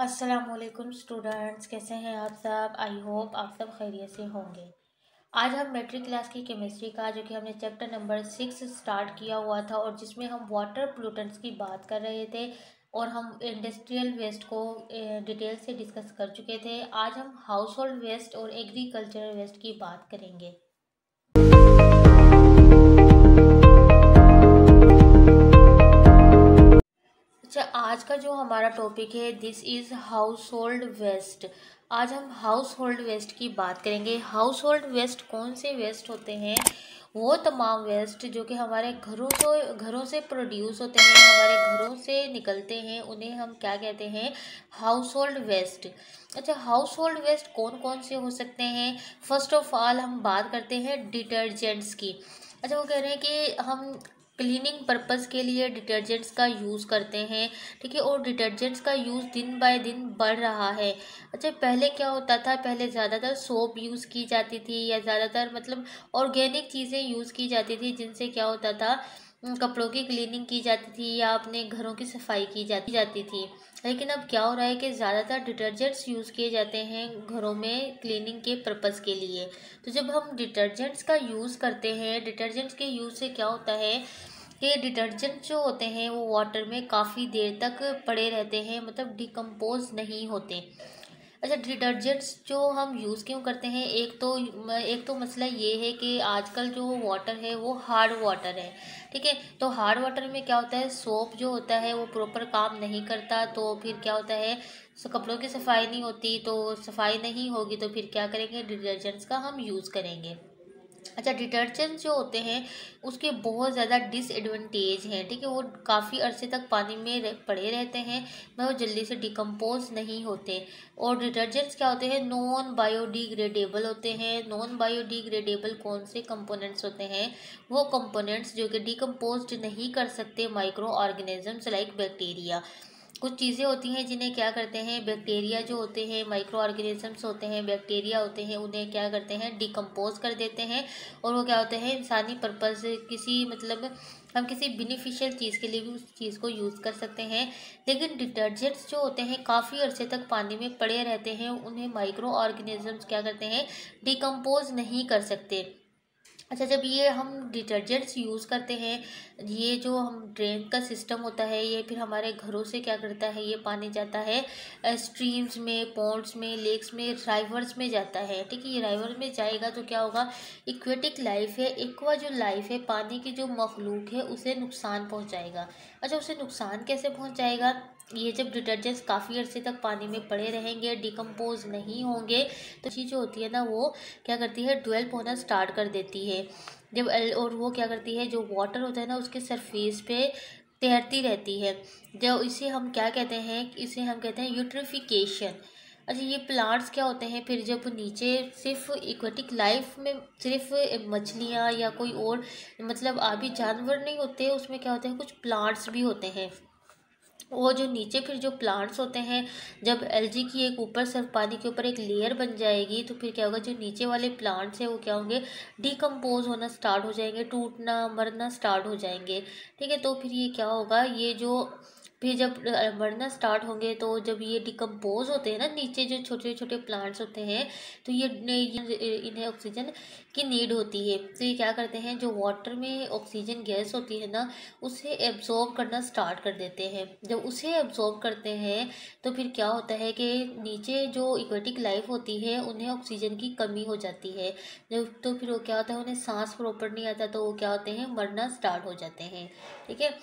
अस्सलामुअलैकुम स्टूडेंट्स, कैसे हैं आप सब। आई होप आप सब खैरियत से होंगे। आज हम मैट्रिक क्लास की केमिस्ट्री का जो कि हमने चैप्टर नंबर 6 स्टार्ट किया हुआ था और जिसमें हम वाटर पोल्यूटेंट्स की बात कर रहे थे और हम इंडस्ट्रियल वेस्ट को डिटेल से डिस्कस कर चुके थे। आज हम हाउस होल्ड वेस्ट और एग्रीकल्चरल वेस्ट की बात करेंगे। अच्छा, आज का जो हमारा टॉपिक है this is household waste. आज हम हाउस होल्ड वेस्ट की बात करेंगे। हाउस होल्ड वेस्ट कौन से वेस्ट होते हैं? वो तमाम वेस्ट जो कि हमारे घरों से प्रोड्यूस होते हैं, हमारे घरों से निकलते हैं, उन्हें हम क्या कहते हैं? Household waste. अच्छा, हाउस होल्ड वेस्ट कौन कौन से हो सकते हैं? फर्स्ट ऑफ ऑल हम बात करते हैं डिटर्जेंट्स की। अच्छा, वो कह रहे हैं कि हम क्लीनिंग पर्पस के लिए डिटर्जेंट्स का यूज़ करते हैं, ठीक है, और डिटर्जेंट्स का यूज़ दिन बाय दिन बढ़ रहा है। अच्छा, पहले क्या होता था? पहले ज़्यादातर सोप यूज़ की जाती थी या ज़्यादातर मतलब ऑर्गेनिक चीज़ें यूज़ की जाती थी, जिनसे क्या होता था, कपड़ों की क्लीनिंग की जाती थी या अपने घरों की सफाई की जाती थी। लेकिन अब क्या हो रहा है कि ज़्यादातर डिटर्जेंट्स यूज़ किए जाते हैं घरों में क्लीनिंग के पर्पज़ के लिए। तो जब हम डिटर्जेंट्स का यूज़ करते हैं, डिटर्जेंट्स के यूज़ से क्या होता है कि डिटर्जेंट जो होते हैं वो वाटर में काफ़ी देर तक पड़े रहते हैं, मतलब डिकम्पोज नहीं होते। अच्छा, डिटर्जेंट्स जो हम यूज़ क्यों करते हैं? एक तो मसला ये है कि आजकल जो वाटर है वो हार्ड वाटर है, ठीक है। तो हार्ड वाटर में क्या होता है, सोप जो होता है वो प्रॉपर काम नहीं करता, तो फिर क्या होता है, कपड़ों की सफाई नहीं होती, तो सफाई नहीं होगी तो फिर क्या करेंगे, डिटर्जेंट्स का हम यूज़ करेंगे। अच्छा, डिटर्जेंट जो होते हैं उसके बहुत ज़्यादा डिसएडवांटेज हैं, ठीक है। वो काफ़ी अरसे तक पानी में पड़े रहते हैं, मैं वो जल्दी से डिकम्पोज नहीं होते। और डिटर्जेंट्स क्या होते हैं, नॉन बायोडिग्रेडेबल होते हैं। नॉन बायोडिग्रेडेबल कौन से कंपोनेंट्स होते हैं? वो कंपोनेंट्स जो कि डिकम्पोज नहीं कर सकते माइक्रो ऑर्गेनिजम्स लाइक बैक्टीरिया। कुछ चीज़ें होती हैं जिन्हें क्या करते हैं, बैक्टीरिया जो होते हैं, माइक्रो ऑर्गेनिजम्स होते हैं, बैक्टीरिया होते हैं, उन्हें क्या करते हैं, डिकम्पोज कर देते हैं। और वो क्या होते हैं, इंसानी पर्पज़ किसी मतलब हम किसी बेनिफिशियल चीज़ के लिए भी उस चीज़ को यूज़ कर सकते हैं। लेकिन डिटर्जेंट्स जो होते हैं काफ़ी अरसे तक पानी में पड़े रहते हैं, उन्हें माइक्रो ऑर्गेनिजम्स क्या करते हैं, डिकम्पोज नहीं कर सकते। अच्छा, जब ये हम डिटर्जेंट्स यूज़ करते हैं, ये जो हम ड्रेन का सिस्टम होता है, ये फिर हमारे घरों से क्या करता है, ये पानी जाता है स्ट्रीम्स में, पॉन्ड्स में, लेक्स में, राइवर्स में जाता है, ठीक है। ये राइवर में जाएगा तो क्या होगा, इक्वेटिक लाइफ है, एक्वा जो लाइफ है, पानी की जो मखलूक है, उसे नुकसान पहुंचाएगा। अच्छा, उसे नुकसान कैसे पहुंचाएगा? ये जब डिटर्जेंट्स काफ़ी अरसे तक पानी में पड़े रहेंगे, डिकम्पोज नहीं होंगे, तो चीज़ जो होती है ना, वो क्या करती है, डेवलप होना स्टार्ट कर देती है। और वो क्या करती है, जो वाटर होता है ना उसके सरफेस पे तैरती रहती है। जो इसे हम क्या कहते हैं, इसे हम कहते हैं यूट्रिफिकेशन। अच्छा, ये प्लांट्स क्या होते हैं, फिर जब नीचे सिर्फ इक्वेटिक लाइफ में सिर्फ मछलियाँ या कोई और मतलब आदि जानवर नहीं होते, उसमें क्या होते हैं, कुछ प्लांट्स भी होते हैं। वो जो नीचे फिर जो प्लांट्स होते हैं, जब एलजी की एक ऊपर सिर्फ पानी के ऊपर एक लेयर बन जाएगी तो फिर क्या होगा, जो नीचे वाले प्लांट्स हैं वो क्या होंगे, डिकम्पोज होना स्टार्ट हो जाएंगे, टूटना मरना स्टार्ट हो जाएंगे, ठीक है। तो फिर ये क्या होगा, ये जो फिर जब मरना स्टार्ट होंगे, तो जब ये डिकम्पोज होते हैं ना, नीचे जो छोटे छोटे प्लांट्स होते हैं, तो इन्हें ऑक्सीजन की नीड होती है। तो ये क्या करते हैं, जो वाटर में ऑक्सीजन गैस होती है ना, उसे एब्जॉर्ब करना स्टार्ट कर देते हैं। जब उसे एब्जॉर्ब करते हैं तो फिर क्या होता है कि नीचे जो इक्वेटिक लाइफ होती है उन्हें ऑक्सीजन की कमी हो जाती है। जब तो फिर वो क्या होता है, उन्हें सांस प्रॉपर नहीं आता, तो वो क्या होते हैं, मरना स्टार्ट हो जाते हैं, ठीक है।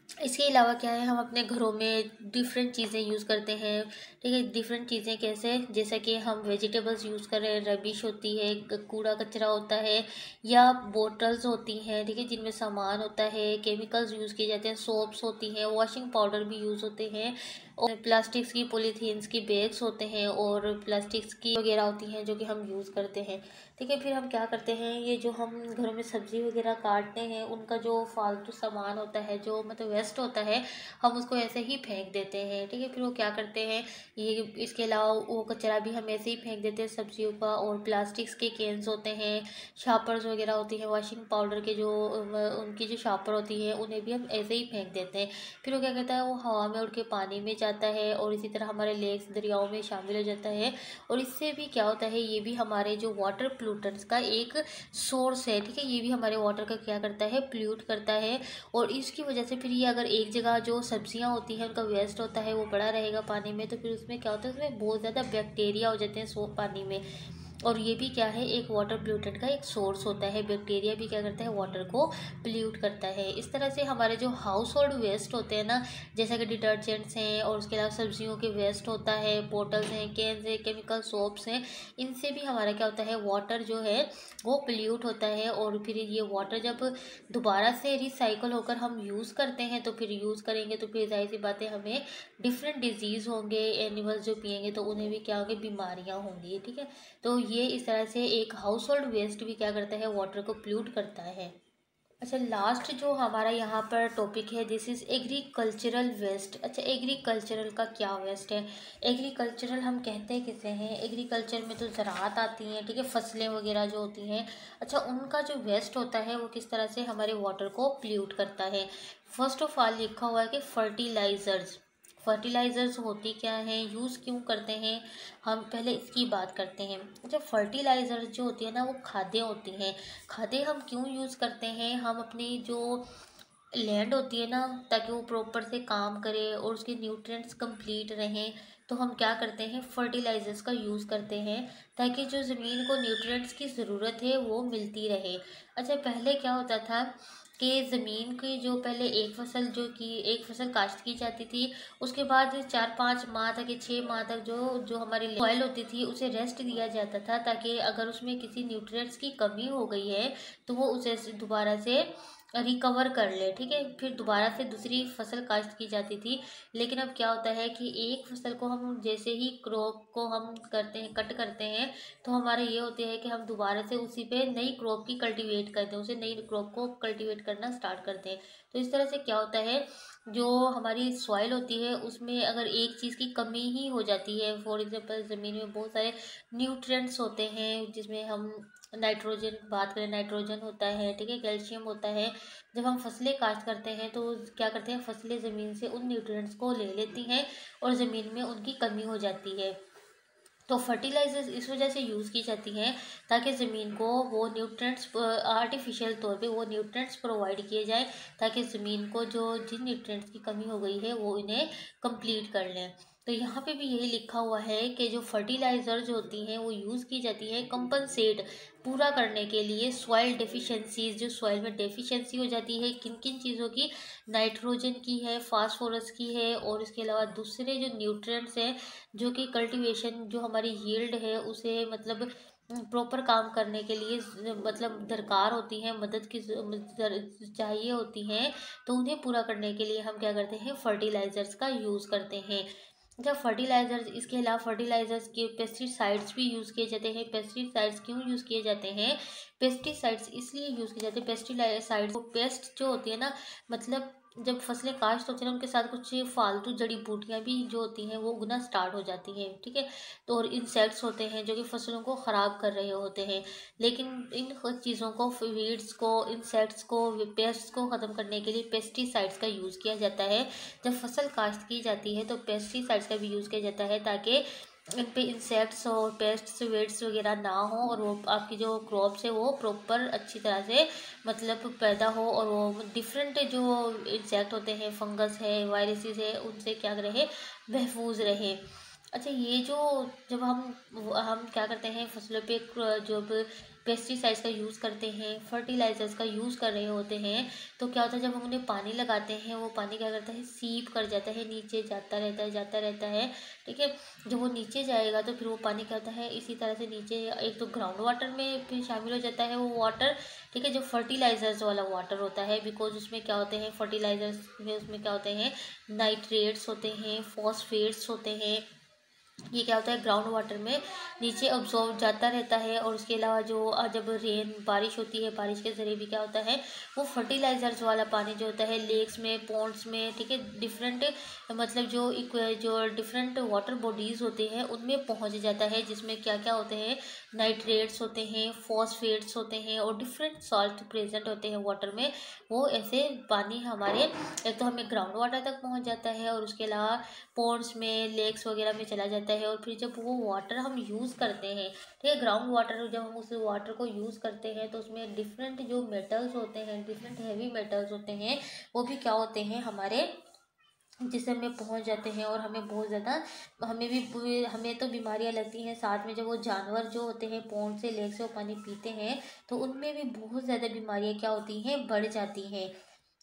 इसके अलावा क्या है, हम अपने घरों में डिफरेंट चीज़ें यूज़ करते हैं, ठीक है। डिफरेंट चीज़ें कैसे, जैसा कि हम वेजिटेबल्स यूज़ कर रहे हैं, रबिश होती है, कूड़ा कचरा होता है, या बोटल्स होती हैं, ठीक है, जिनमें सामान होता है, केमिकल्स यूज़ किए जाते हैं, सोप्स होती हैं, वॉशिंग पाउडर भी यूज़ होते हैं, और प्लास्टिक्स की पॉलीथीन्स की बैग्स होते हैं, और प्लास्टिक्स की वगैरह होती हैं जो कि हम यूज़ करते हैं, ठीक है। फिर हम क्या करते हैं, ये जो हम घरों में सब्ज़ी वगैरह काटते हैं, उनका जो फालतू सामान होता है, जो मतलब वेस्ट होता है, हम उसको ऐसे ही फेंक देते हैं, ठीक है। फिर वो क्या करते हैं, ये इसके अलावा वो कचरा भी हम ऐसे ही फेंक देते हैं सब्जियों का, और प्लास्टिक्स के कैंस होते हैं, शापर्स वगैरह होती हैं, वॉशिंग पाउडर के जो उनकी जो शापर होती है, उन्हें भी हम ऐसे ही फेंक देते हैं। फिर वो क्या करता है, वो हवा में उड़ के पानी में जाता है और इसी तरह हमारे लेक्स दरियाओं में शामिल हो जाता है। और इससे भी क्या होता है, ये भी हमारे जो वाटर पोल्यूटेंट्स का एक सोर्स है, ठीक है। ये भी हमारे वाटर का क्या करता है, पोल्यूट करता है। और इसकी वजह से फिर ये अगर एक जगह जो सब्जियां होती हैं उनका वेस्ट होता है वो पड़ा रहेगा पानी में, तो फिर उसमें क्या होता है, उसमें बहुत ज़्यादा बैक्टीरिया हो जाते हैं सोप पानी में। और ये भी क्या है, एक वाटर पोल्यूटेंट का एक सोर्स होता है। बैक्टीरिया भी क्या करता है, वाटर को पोल्यूट करता है। इस तरह से हमारे जो हाउस होल्ड वेस्ट होते हैं ना, जैसा कि डिटर्जेंट्स हैं और उसके अलावा सब्जियों के वेस्ट होता है, बोटल्स हैं, कैंस हैं, केमिकल सोप्स हैं, इनसे भी हमारा क्या होता है, वाटर जो है वो पोल्यूट होता है। और फिर ये वाटर जब दोबारा से रिसाइकल होकर हम यूज़ करते हैं तो फिर यूज़ करेंगे तो फिर जाहिर सी बात है हमें डिफरेंट डिजीज़ होंगे, एनिमल्स जो पियेंगे तो उन्हें भी क्या होंगे, बीमारियां होंगी, ठीक है। तो ये इस तरह से एक हाउस होल्ड वेस्ट भी क्या करता है, वाटर को पोल्यूट करता है। अच्छा, लास्ट जो हमारा यहाँ पर टॉपिक है, दिस इज़ एग्रीकल्चरल वेस्ट। अच्छा, एग्रीकल्चरल का क्या वेस्ट है? एग्रीकल्चरल हम कहते हैं किसे हैं, एग्रीकल्चर में तो ज़राअत आती हैं, ठीक है, फसलें वगैरह जो होती हैं। अच्छा, उनका जो वेस्ट होता है वो किस तरह से हमारे वाटर को पोल्यूट करता है। फर्स्ट ऑफ ऑल लिखा हुआ है कि फर्टिलाइज़र्स। फर्टिलाइज़र्स होती क्या हैं, यूज़ क्यों करते हैं, हम पहले इसकी बात करते हैं। अच्छा, फर्टिलाइज़र्स जो होती है ना वो खादें होती हैं। खादें हम क्यों यूज़ करते हैं, हम अपनी जो लैंड होती है ना, ताकि वो प्रॉपर से काम करे और उसके न्यूट्रिएंट्स कंप्लीट रहें, तो हम क्या करते हैं, फर्टिलाइजर्स का यूज़ करते हैं ताकि जो ज़मीन को न्यूट्रिएंट्स की ज़रूरत है वो मिलती रहे। अच्छा, पहले क्या होता था कि ज़मीन की जो पहले एक फसल काश्त की जाती थी, उसके बाद 4-5 माह तक या 6 माह तक जो जो हमारी सॉइल होती थी उसे रेस्ट दिया जाता था, ताकि अगर उसमें किसी न्यूट्रिएंट्स की कमी हो गई है तो वो उसे दोबारा से रिकवर कर ले, ठीक है। फिर दोबारा से दूसरी फसल काश्त की जाती थी। लेकिन अब क्या होता है कि एक फसल को हम जैसे ही क्रॉप को हम करते हैं, कट करते हैं, तो हमारा ये होता है कि हम दोबारा से उसी पे नई क्रॉप की कल्टीवेट करते हैं, उसे नई क्रॉप को कल्टीवेट करना स्टार्ट करते हैं। तो इस तरह से क्या होता है, जो हमारी सॉइल होती है उसमें अगर एक चीज़ की कमी ही हो जाती है, फॉर एग्जांपल ज़मीन में बहुत सारे न्यूट्रिएंट्स होते हैं, जिसमें हम नाइट्रोजन बात करें, नाइट्रोजन होता है, ठीक है, कैल्शियम होता है। जब हम फसलें काश्त करते हैं तो क्या करते हैं, फसलें ज़मीन से उन न्यूट्रिएंट्स को ले लेती हैं और ज़मीन में उनकी कमी हो जाती है। तो फर्टिलाइजर्स इस वजह से यूज़ की जाती हैं ताकि ज़मीन को वो न्यूट्रिएंट्स आर्टिफिशियल तौर पे वो न्यूट्रिएंट्स प्रोवाइड किए जाएँ, ताकि ज़मीन को जो जिन न्यूट्रिएंट्स की कमी हो गई है वो इन्हें कंप्लीट कर लें। तो यहाँ पे भी यही लिखा हुआ है कि जो फर्टिलाइज़र जो होती हैं वो यूज़ की जाती है कंपनसेट पूरा करने के लिए सॉइल डेफिशिएंसीज, जो सॉइल में डेफिशिएंसी हो जाती है किन किन चीज़ों की, नाइट्रोजन की है, फास्फोरस की है, और इसके अलावा दूसरे जो न्यूट्रिएंट्स हैं जो कि कल्टीवेशन जो हमारी यील्ड है उसे मतलब प्रॉपर काम करने के लिए मतलब दरकार होती हैं, मदद की चाहिए होती हैं, तो उन्हें पूरा करने के लिए हम क्या करते हैं, फर्टिलाइज़र्स का यूज़ करते हैं। जब फर्टिलाइज़र्स, इसके अलावा फर्टिलाइज़र्स के पेस्टिसाइड्स भी यूज़ किए जाते हैं। पेस्टिसाइड्स क्यों यूज़ किए जाते हैं, पेस्टिसाइड्स इसलिए यूज़ किए जाते हैं, पेस्टिसाइड्स पेस्ट जो होती है ना, मतलब जब फसलें काश्त होती हैं उनके साथ कुछ फालतू जड़ी बूटियाँ भी जो होती हैं वो उगना स्टार्ट हो जाती हैं, ठीक है। तो और इंसेक्ट्स होते हैं जो कि फसलों को ख़राब कर रहे होते हैं। लेकिन इन चीज़ों को, वीड्स को, इंसेक्ट्स को, पेस्ट्स को ख़त्म करने के लिए पेस्टिसाइड्स का यूज़ किया जाता है। जब फसल काश्त की जाती है तो पेस्टिसाइड्स का भी यूज़ किया जाता है ताकि इन पे इंसेक्ट्स और पेस्ट्स वेट्स वगैरह ना हो और वो आपकी जो क्रॉप्स है वो प्रॉपर अच्छी तरह से मतलब पैदा हो, और वो डिफरेंट जो इंसेक्ट होते हैं, फंगस है, वायरसेस है, उनसे क्या रहे, महफूज रहे। अच्छा, ये जो जब हम क्या करते हैं फसलों पे जब पेस्टिसाइड्स का यूज़ करते हैं, फर्टिलाइजर्स का यूज़ कर रहे होते हैं, तो क्या होता है, जब हम उन्हें पानी लगाते हैं वो पानी क्या करता है, सीप कर जाता है, नीचे जाता रहता है, जाता रहता है, ठीक है। जब वो नीचे जाएगा तो फिर वो पानी क्या होता है, इसी तरह से नीचे एक तो ग्राउंड वाटर में फिर शामिल हो जाता है वो वाटर, ठीक है, जो फर्टिलाइजर्स वाला वाटर होता है। बिकॉज उसमें क्या होते हैं, फर्टिलाइजर्स में उसमें क्या होते हैं, नाइट्रेट्स होते हैं, फॉस्फेट्स होते हैं, ये क्या होता है, ग्राउंड वाटर में नीचे अब्जॉर्ब जाता रहता है। और उसके अलावा जो जब रेन बारिश होती है, बारिश के ज़रिए भी क्या होता है, वो फर्टिलाइजर्स वाला पानी जो होता है लेक्स में, पॉन्ड्स में, ठीक है, डिफरेंट मतलब जो डिफरेंट वाटर बॉडीज़ होते हैं उनमें पहुंच जाता है, जिसमें क्या क्या होते हैं, नाइट्रेट्स होते हैं, फॉस्फेट्स होते हैं और डिफरेंट सॉल्ट प्रेजेंट होते हैं वाटर में। वो ऐसे पानी हमारे एक तो हमें ग्राउंड वाटर तक पहुंच जाता है और उसके अलावा पॉन्ड्स में, लेक्स वगैरह में चला जाता है। और फिर जब वो वाटर हम यूज़ करते हैं, ठीक है, ग्राउंड वाटर, जब हम उस वाटर को यूज़ करते हैं तो उसमें डिफरेंट जो मेटल्स होते हैं, डिफरेंट हैवी मेटल्स होते हैं, वो भी क्या होते हैं हमारे जिसम में पहुंच जाते हैं। और हमें बहुत ज़्यादा, हमें तो बीमारियां लगती हैं, साथ में जब वो जानवर जो होते हैं पौंड से, लेक से वो पानी पीते हैं तो उनमें भी बहुत ज़्यादा बीमारियां क्या होती हैं, बढ़ जाती हैं।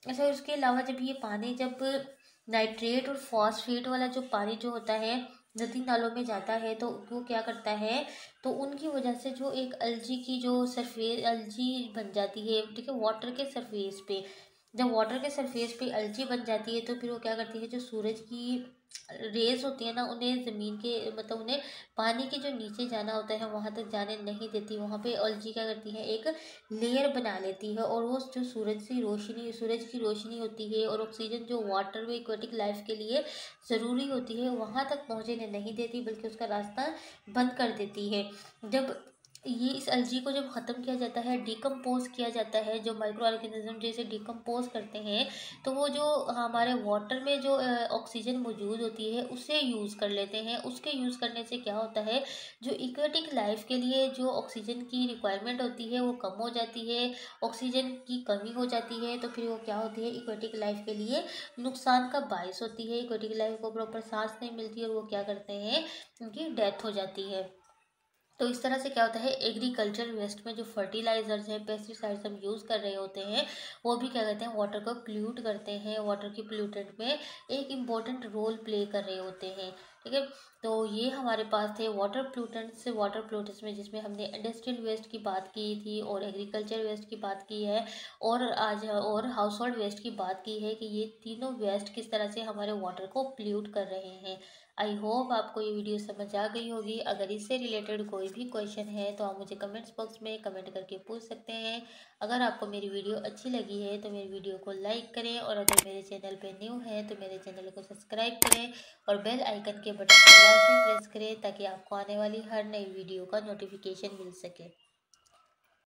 अच्छा, उसके अलावा जब ये पानी, जब नाइट्रेट और फॉस्फेट वाला जो पानी जो होता है नदी नालों में जाता है तो वो क्या करता है, तो उनकी वजह से जो एक अलजी की जो सरफेस अलजी बन जाती है, ठीक है, वाटर के सरफेस पे, जब वाटर के सरफेस पे अलजी बन जाती है तो फिर वो क्या करती है, जो सूरज की रेज होती है ना, उन्हें ज़मीन के मतलब उन्हें पानी के जो नीचे जाना होता है वहाँ तक जाने नहीं देती। वहाँ पे अलजी क्या करती है, एक लेयर बना लेती है और वो जो सूरज की रोशनी होती है और ऑक्सीजन जो वाटर में एक्वेटिक लाइफ के लिए ज़रूरी होती है वहाँ तक पहुँचने नहीं देती, बल्कि उसका रास्ता बंद कर देती है। जब ये इस अलजी को जब ख़त्म किया जाता है, डिकम्पोज किया जाता है, जो माइक्रो ऑर्गेनिज्म जैसे डिकम्पोज करते हैं, तो वो जो हमारे वाटर में जो ऑक्सीजन मौजूद होती है उसे यूज़ कर लेते हैं। उसके यूज़ करने से क्या होता है, जो एक्वेटिक लाइफ के लिए जो ऑक्सीजन की रिक्वायरमेंट होती है वो कम हो जाती है, ऑक्सीजन की कमी हो जाती है। तो फिर वो क्या होती है, एक्वेटिक लाइफ के लिए नुकसान का बायस होती है। एक्वेटिक लाइफ को प्रॉपर सांस नहीं मिलती और वो क्या करते हैं, उनकी डेथ हो जाती है। तो इस तरह से क्या होता है, एग्रीकल्चर वेस्ट में जो फर्टिलाइजर्स हैं, पेस्टिसाइड्स हम यूज़ कर रहे होते हैं, वो भी क्या कहते हैं, वाटर को पोल्यूट करते हैं, वाटर की पोल्यूटेंट में एक इम्पोर्टेंट रोल प्ले कर रहे होते हैं। ठीक है, तो ये हमारे पास थे वाटर पोल्यूटेंट्स में, जिसमें हमने इंडस्ट्रियल वेस्ट की बात की थी और एग्रीकल्चर वेस्ट की बात की है और आज और हाउस होल्ड वेस्ट की बात की है कि ये तीनों वेस्ट किस तरह से हमारे वाटर को पोल्यूट कर रहे हैं। आई होप आपको ये वीडियो समझ आ गई होगी। अगर इससे रिलेटेड कोई भी क्वेश्चन है तो आप मुझे कमेंट्स बॉक्स में कमेंट करके पूछ सकते हैं। अगर आपको मेरी वीडियो अच्छी लगी है तो मेरी वीडियो को लाइक करें और अगर मेरे चैनल पे न्यू है तो मेरे चैनल को सब्सक्राइब करें और बेल आइकन के बटन को लाजमी प्रेस करें ताकि आपको आने वाली हर नई वीडियो का नोटिफिकेशन मिल सके।